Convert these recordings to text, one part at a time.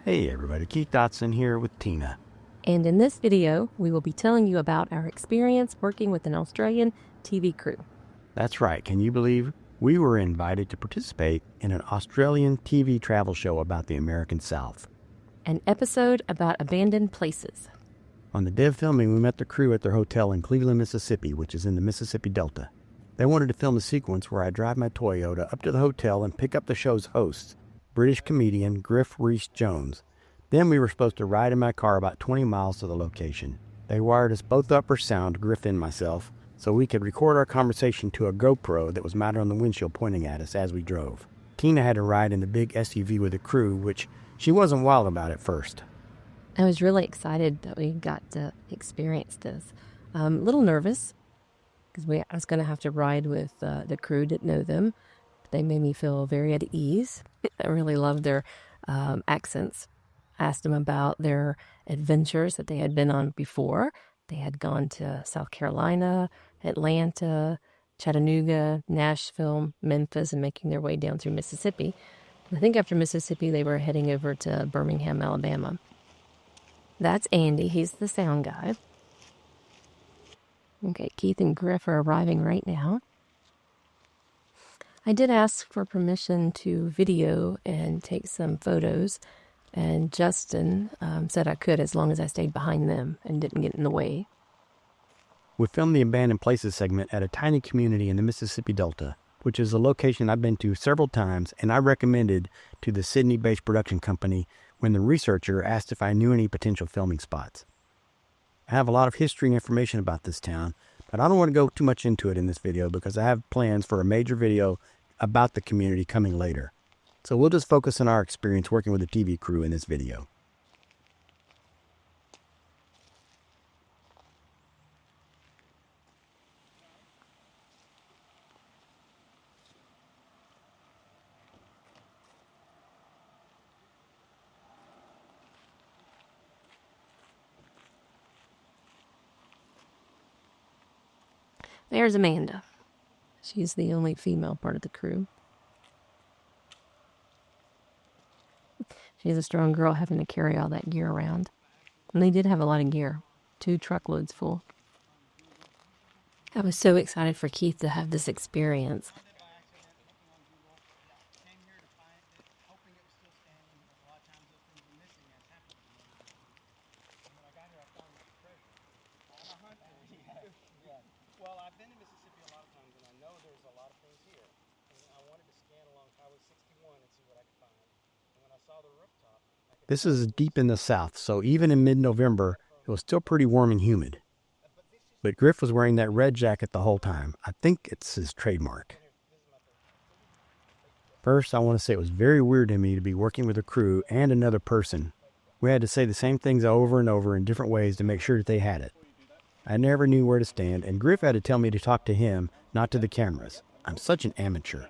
Hey everybody, Keith Dotson here with Tina. And in this video, we will be telling you about our experience working with an Australian TV crew. That's right, can you believe we were invited to participate in an Australian TV travel show about the American South? An episode about abandoned places. On the day of filming, we met the crew at their hotel in Cleveland, Mississippi, which is in the Mississippi Delta. They wanted to film a sequence where I drive my Toyota up to the hotel and pick up the show's host, British comedian Griff Rhys Jones. Then we were supposed to ride in my car about 20 miles to the location. They wired us both up for sound, Griff and myself, so we could record our conversation to a GoPro that was mounted on the windshield pointing at us as we drove. Tina had to ride in the big SUV with the crew, which she wasn't wild about at first. I was really excited that we got to experience this. A little nervous because I was going to have to ride with the crew, didn't know them. They made me feel very at ease. I really loved their accents. Asked them about their adventures that they had been on before. They had gone to South Carolina, Atlanta, Chattanooga, Nashville, Memphis, and making their way down through Mississippi. I think after Mississippi, they were heading over to Birmingham, Alabama. That's Andy. He's the sound guy. Okay, Keith and Griff are arriving right now. I did ask for permission to video and take some photos, and Justin said I could as long as I stayed behind them and didn't get in the way. We filmed the Abandoned Places segment at a tiny community in the Mississippi Delta, which is a location I've been to several times and I recommended to the Sydney-based production company when the researcher asked if I knew any potential filming spots. I have a lot of history and information about this town, but I don't want to go too much into it in this video because I have plans for a major video about the community coming later. So we'll just focus on our experience working with the TV crew in this video. There's Amanda. She's the only female part of the crew. She's a strong girl having to carry all that gear around. And they did have a lot of gear. 2 truckloads full. I was so excited for Keith to have this experience. Well, I've been to Mississippi a lot of times, and I know there's a lot of things here. And I wanted to scan along Highway 61 and see what I could find. And when I saw the rooftop... This is deep in the south, so even in mid-November, it was still pretty warm and humid. But Griff was wearing that red jacket the whole time. I think it's his trademark. First, I want to say it was very weird to me to be working with a crew and another person. We had to say the same things over and over in different ways to make sure that they had it. I never knew where to stand, and Griff had to tell me to talk to him, not to the cameras. I'm such an amateur.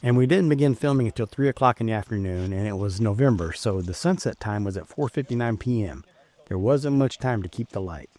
And we didn't begin filming until 3 o'clock in the afternoon, and it was November, so the sunset time was at 4:59 p.m. There wasn't much time to keep the light.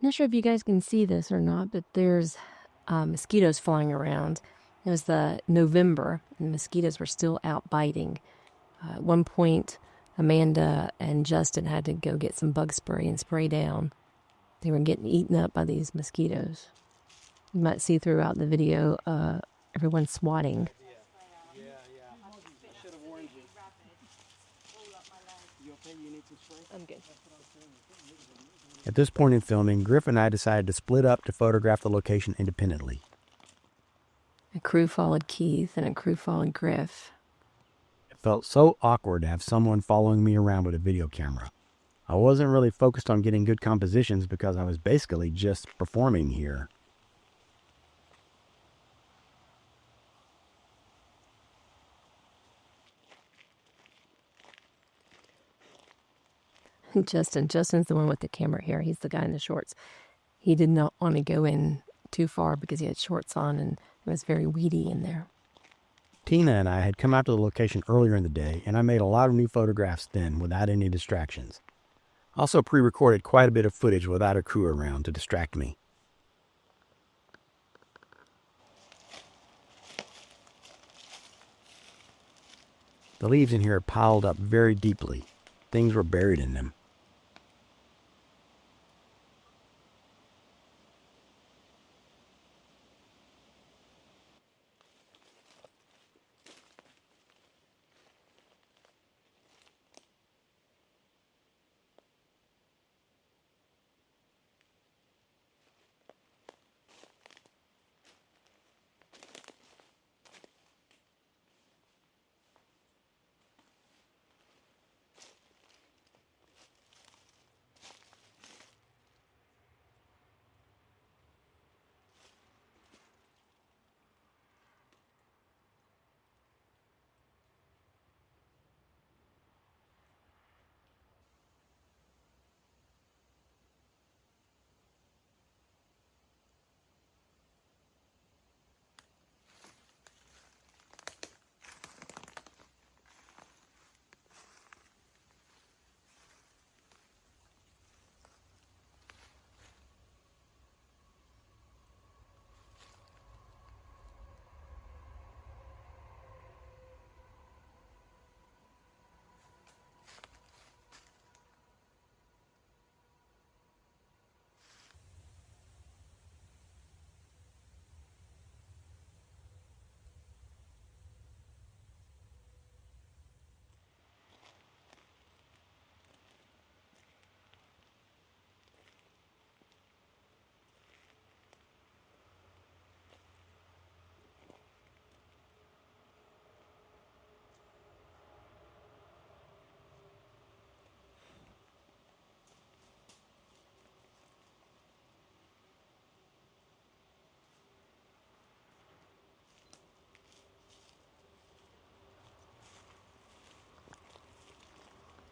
Not sure if you guys can see this or not, but there's mosquitoes flying around. It was the November, and mosquitoes were still out biting. At one point, Amanda and Justin had to go get some bug spray and spray down. They were getting eaten up by these mosquitoes. You might see throughout the video everyone swatting. I'm good. At this point in filming, Griff and I decided to split up to photograph the location independently. A crew followed Keith and a crew followed Griff. It felt so awkward to have someone following me around with a video camera. I wasn't really focused on getting good compositions because I was basically just performing here. Justin's the one with the camera here. He's the guy in the shorts. He did not want to go in too far because he had shorts on and it was very weedy in there. Tina and I had come out to the location earlier in the day, and I made a lot of new photographs then without any distractions. I also pre-recorded quite a bit of footage without a crew around to distract me. The leaves in here are piled up very deeply. Things were buried in them.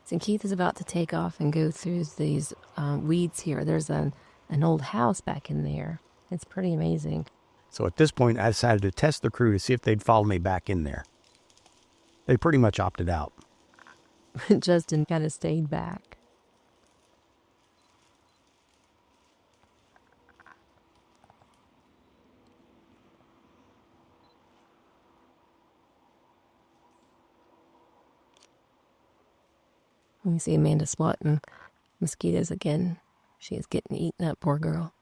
So Keith is about to take off and go through these weeds here. There's an old house back in there. It's pretty amazing. So at this point, I decided to test the crew to see if they'd follow me back in there. They pretty much opted out. Justin kind of stayed back. We see Amanda swatting mosquitoes again. She is getting eaten up, poor girl.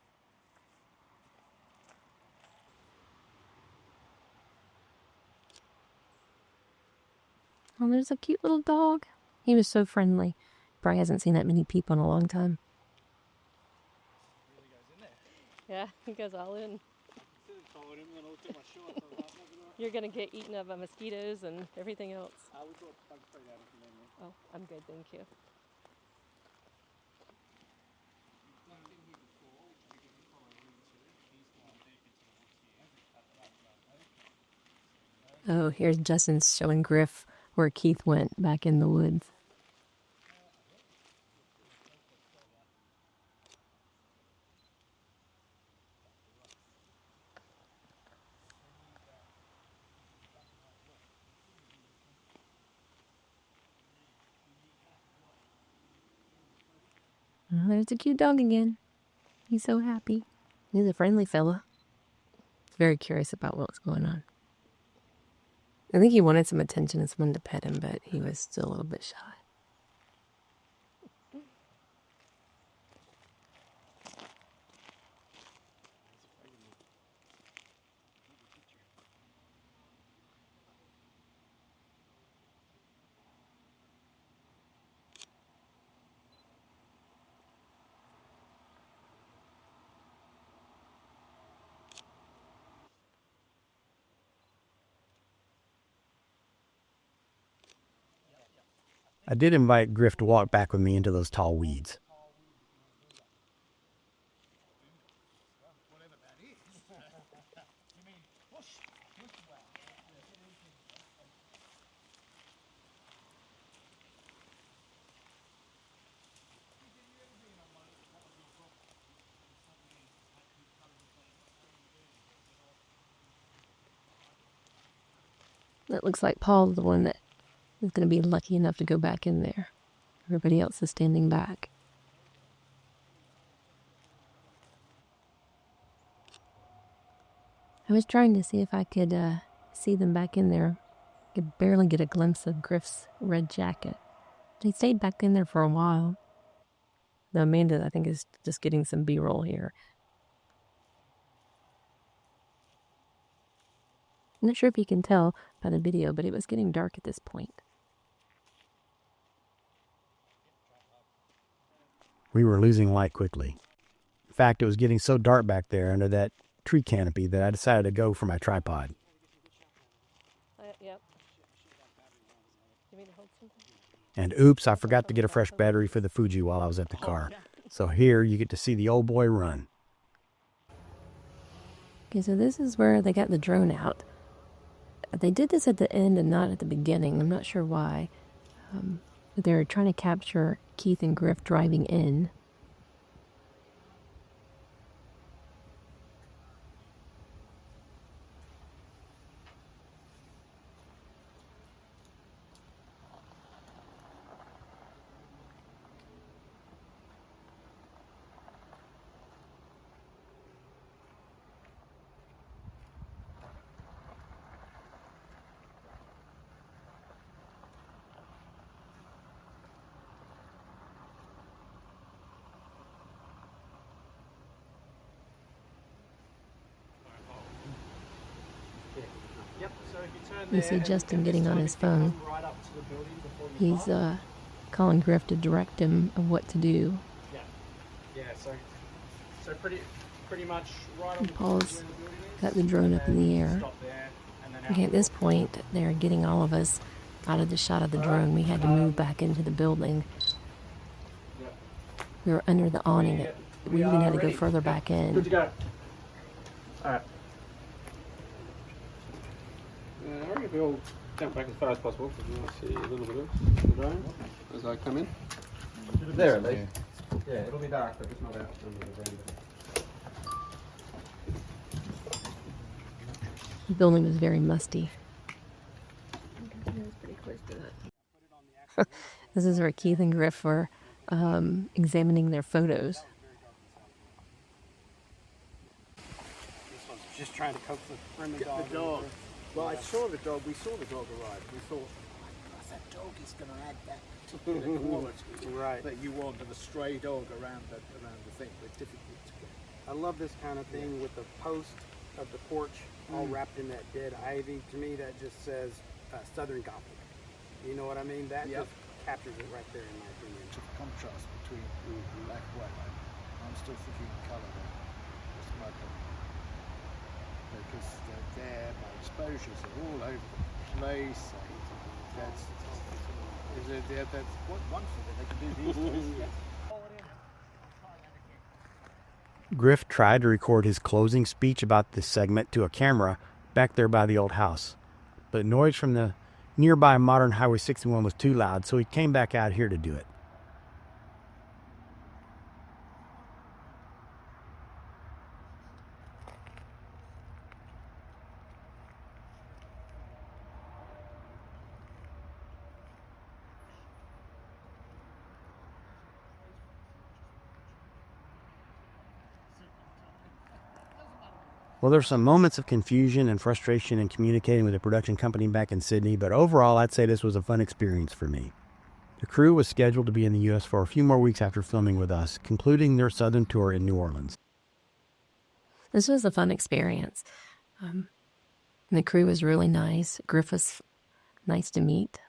Oh, there's a cute little dog. He was so friendly. Probably hasn't seen that many people in a long time. Yeah, he goes all in. You're going to get eaten up by mosquitoes and everything else. Oh, I'm good, thank you. Oh, here's Justin showing Griff where Keith went back in the woods. Oh, there's a cute dog again. He's so happy. He's a friendly fella. Very curious about what's going on. I think he wanted some attention and someone to pet him, but he was still a little bit shy. I did invite Griff to walk back with me into those tall weeds. It looks like Paul's the one that is going to be lucky enough to go back in there. Everybody else is standing back. I was trying to see if I could see them back in there. I could barely get a glimpse of Griff's red jacket. He stayed back in there for a while. Now Amanda, I think, is just getting some B-roll here. I'm not sure if you can tell by the video, but it was getting dark at this point. We were losing light quickly. In fact, it was getting so dark back there under that tree canopy that I decided to go for my tripod. Yep. And oops, I forgot to get a fresh battery for the Fuji while I was at the car. So here you get to see the old boy run. Okay, so this is where they got the drone out. They did this at the end and not at the beginning. I'm not sure why. But they were trying to capture Keith and Griff driving in. You see Justin getting on his phone. He's calling Griff to direct him of what to do. Yeah, so pretty much right on and Paul's got the drone up in the air. Okay, at this point, they're getting all of us out of the shot of the drone. We had to move back into the building. We were under the awning. We even had to go further back in. Good to go. All right. I reckon we all jump back as far as possible because we want to see a little bit of the drone as I come in. There at least. Yeah, it'll be dark, but it's not out under the ground. The building was very musty. This is where Keith and Griff were examining their photos. This one's just trying to coax the friendly dog. The dog. Well, I saw the dog. We saw the dog arrive. We thought, that dog is going to add that to the quality Right. that you want of a stray dog around the thing. But difficult to get. I love this kind of thing with the post of the porch all wrapped in that dead ivy. To me, that just says Southern Gothic. You know what I mean? That just captures it right there, in my opinion. The contrast between black and white. I'm still thinking colour there. That's my opinion. Because they're there, my exposures are all over the place. That's what wonderful that they can do these days. Griff tried to record his closing speech about this segment to a camera back there by the old house, but noise from the nearby modern Highway 61 was too loud, so he came back out here to do it. Well, there's some moments of confusion and frustration in communicating with the production company back in Sydney, but overall, I'd say this was a fun experience for me. The crew was scheduled to be in the U.S. for a few more weeks after filming with us, concluding their southern tour in New Orleans. This was a fun experience. The crew was really nice. Griff was nice to meet.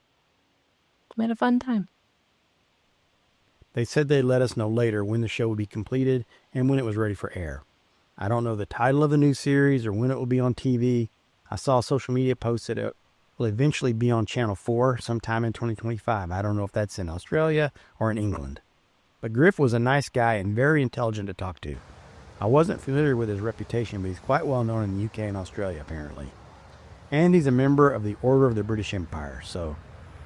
We had a fun time. They said they'd let us know later when the show would be completed and when it was ready for air. I don't know the title of the new series or when it will be on TV. I saw social media posts that it will eventually be on Channel 4 sometime in 2025. I don't know if that's in Australia or in England. But Griff was a nice guy and very intelligent to talk to. I wasn't familiar with his reputation, but he's quite well known in the UK and Australia, apparently. And he's a member of the Order of the British Empire, so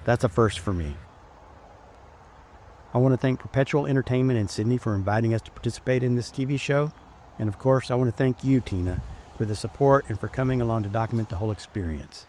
that's a first for me. I want to thank Perpetual Entertainment in Sydney for inviting us to participate in this TV show. And of course, I want to thank you, Tina, for the support and for coming along to document the whole experience.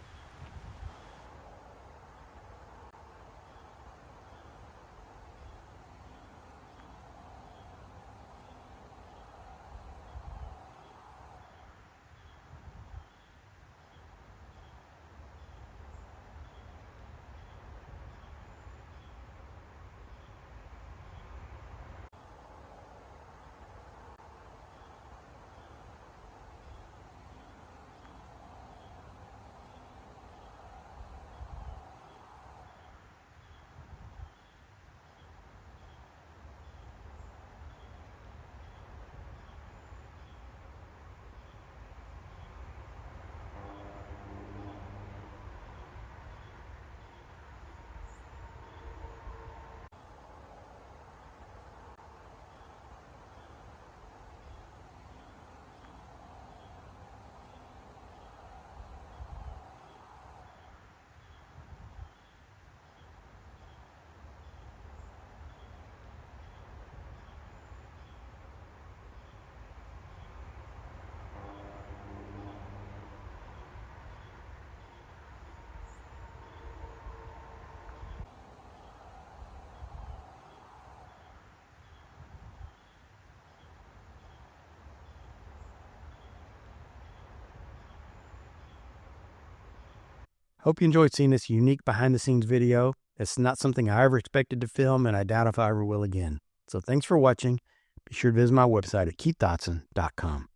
Hope you enjoyed seeing this unique behind-the-scenes video. It's not something I ever expected to film, and I doubt if I ever will again. So thanks for watching. Be sure to visit my website at keithdotson.com.